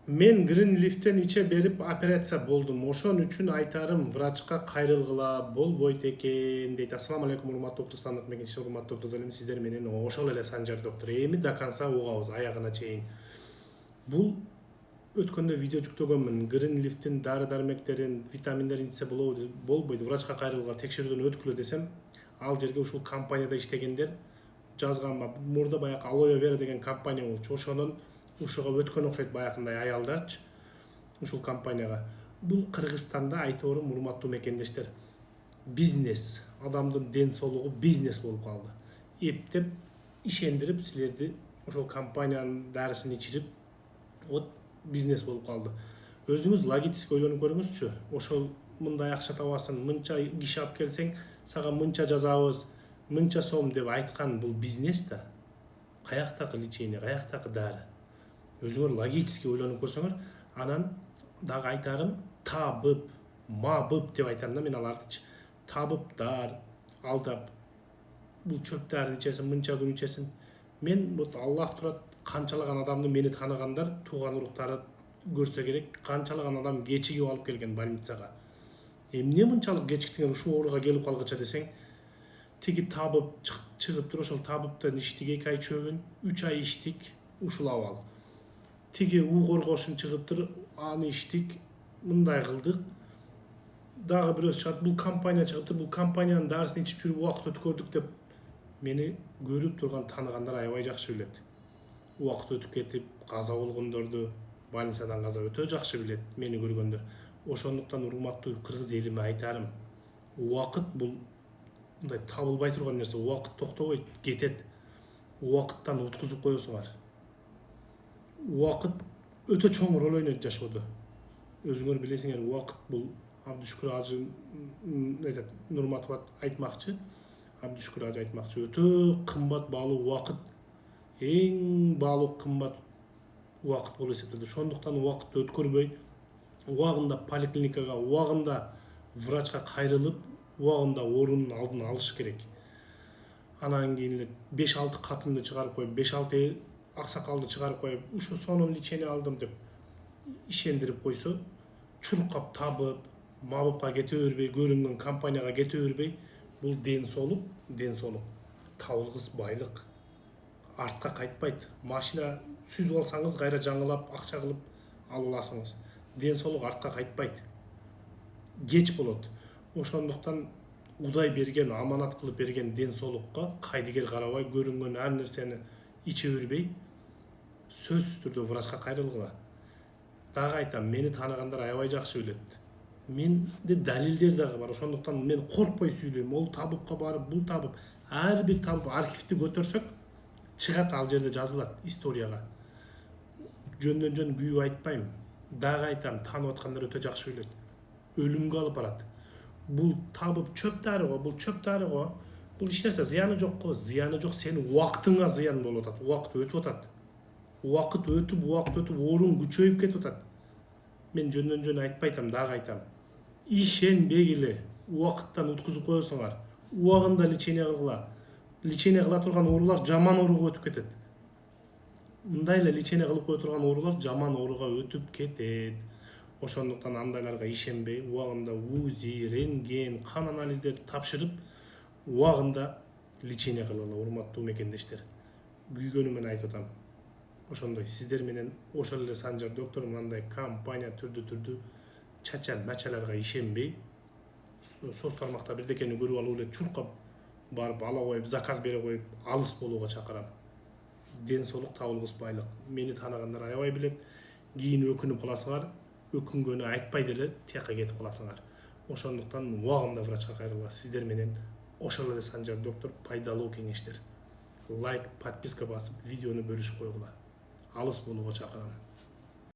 Мен грин лифттен иче берип операция болдум. Ошон үчүн айтарым, врачка кайрылгыла болбойт экен дейт. Ассаламу алейкум, урматтуу кыргызстандык мекенчилер, урматтуу кыргыз элим, сиздер менен ошол эле Санжар доктор. Эми до конца угабыз, аягына чейин. Бул өткөндө видео жүктөгөнмүн. Грин лифттин дары-дармектерин, витаминдерин ичсе болбойт, врачка кайрылгыла, текшерүүдөн өткүлө десем, ал жерге ушул компанияда иштегендер жазганба. Мурда баягы Алоэ Вера деген компания болчу. Ошонун ушуга өткөн окшойт, баягындай аялдарчы ушул компанияга. Бул Кыргызстанда айторум, урматтуу мекендештер, бизнес, адамдын ден соолугу бизнес болуп калды. Эптеп ишендирип силерди ошол компаниянын дарысын ичирип, вот бизнес болуп калды. Өзүңүз логически ойлонуп көрүңүзчү. Ошол мындай акча табасың, мынча киши алып келсең, сага мынча жазабыз, мынча сом деп айткан бул бизнес да. Каяктагы лечение, каяктагы дары? Өзүңөр логически ойлонуп көрсөңөр, анан дагы айтарым, табып, мабып деп айтам да мен алардычы. Табыптар, алдап, бул чөп дарын ичесин, мынча күн ичесин. Мен вот Аллах турат, канчалаган адамды мени тааныгандар, тууган уруктары көрсө керек, канчалаган адам кечигип алып келген больницага. Эмне мынчалык кечиктиңер ушул ооруга келип калгыча десең, тиги табып чыгыптыр, ошол табыптан иштик 2 ай чөбүн, 3 ай иштик, ушул абал. Тиги уу коргошун чыгыптыр, аны иштик, мындай кылдык. Дагы бирөөсү чыгат, бул компания чыгыптыр, бул компаниянын дарысын ичип жүрүп убакыт өткөрдүк деп мени көрүп турган, тааныгандар аябай жакшы билет. Убакыт өтүп кетип, каза болгондорду, больницадан каза өтө жакшы билет мени көргөндөр. Ошондуктан урматтуу кыргыз элиме айтарым, убакыт бул мындай табылбай турган нерсе, убакыт токтобойт, кетет. Убакыттан уткузуп коесуңар. Убакыт өтө чоң роль ойнойт жашоодо. Өзүңөр билесиңер, убакыт бул Абдушкур Ажы Нурматов айтмакчы, Абдушкур Ажы айтмакчы, өтө кымбат баалуу убакыт, эң баалуу кымбат убакыт болуп эсептелет. Ошондуктан убакытты өткөрбөй, убагында поликлиникага, убагында врачка кайрылып, убагында оорунун алдын алыш керек. Анан кийин эле 5-6 катымды чыгарып коюп, 5-6 аксакалды чыгарып коюп, ушу сонун лечение алдым деп ишендирип койсо, чуркап табып, мабыпка кете бербей, көрүнгөн компанияга кете бербей, бул ден соолук, табылгыс байлык. Артка кайтпайт. Машина сүзүп алсаңыз, кайра жаңылап, акча кылып алып аласыңыз. Ден соолук артка кайтпайт. Кеч болот. Ошондуктан Кудай берген, аманат кылып берген ден соолукка кайдыгер карабай, көрүнгөн ар нерсени иче бербей, сөзсүз түрдө врачка кайрылгыла. Дагы айтам, мени тааныгандар аябай жакшы билет. Менде далилдер дагы бар. Ошондуктан мен коркпой сүйлөйм. Ол табыпка барып, бул табып, ар бир табып архивди көтөрсөк, чыгат, ал жерде жазылат историяга. Жөндөн жөн күйүп айтпайм. Дагы айтам, таанып аткандар өтө жакшы билет. Өлүмгө алып барат. Бул табып чөп дары го, бул чөп дары го. Бул эч нерсе зыяны жок го, зыяны жок, сенин убактыңа зыян болуп атат. Убакыт өтүп атат. Убакыт өтүп, ооруң күчөйүп кетип атат. Мен жөндөн жөн айтпайтам, дагы айтам. Ишенбегиле, убакыттан уткузуп коесуңар. Убагында лечение кылгыла. Лечение кыла турган оорулар жаман ооруга өтүп кетет. Мындай эле лечение кылып кое турган оорулар жаман ооруга өтүп кетет. Ошондуктан андайларга ишенбей, убагында УЗИ, рентген, кан анализдерди тапшырып, убагында лечение кылгыла, урматтуу мекендештер. Күйгөнүмөн айтып атам. Ошондой сиздер менен ошол эле Санжар доктор мындай компания түрдүү чача-мачаларга ишенбей, соц тармакта бирдекени көрүп алып эле чуркап барып ала коюп, заказ бере коюп, алыс болууга чакырам. Ден соолук, табылгыс байлык. Мени тааныгандар аябай билет. Кийин өкүнүп каласыңар, өкүнгөнү айтпай деле тияка кетип каласыңар. Ошондуктан убагында врачка кайрылгыла. Сиздер менен ошол эле Санжар доктор, пайдалуу кеңештер. Лайк, подписка басып, видеону бөлүшүп койгула. Алыс болууга чакырам.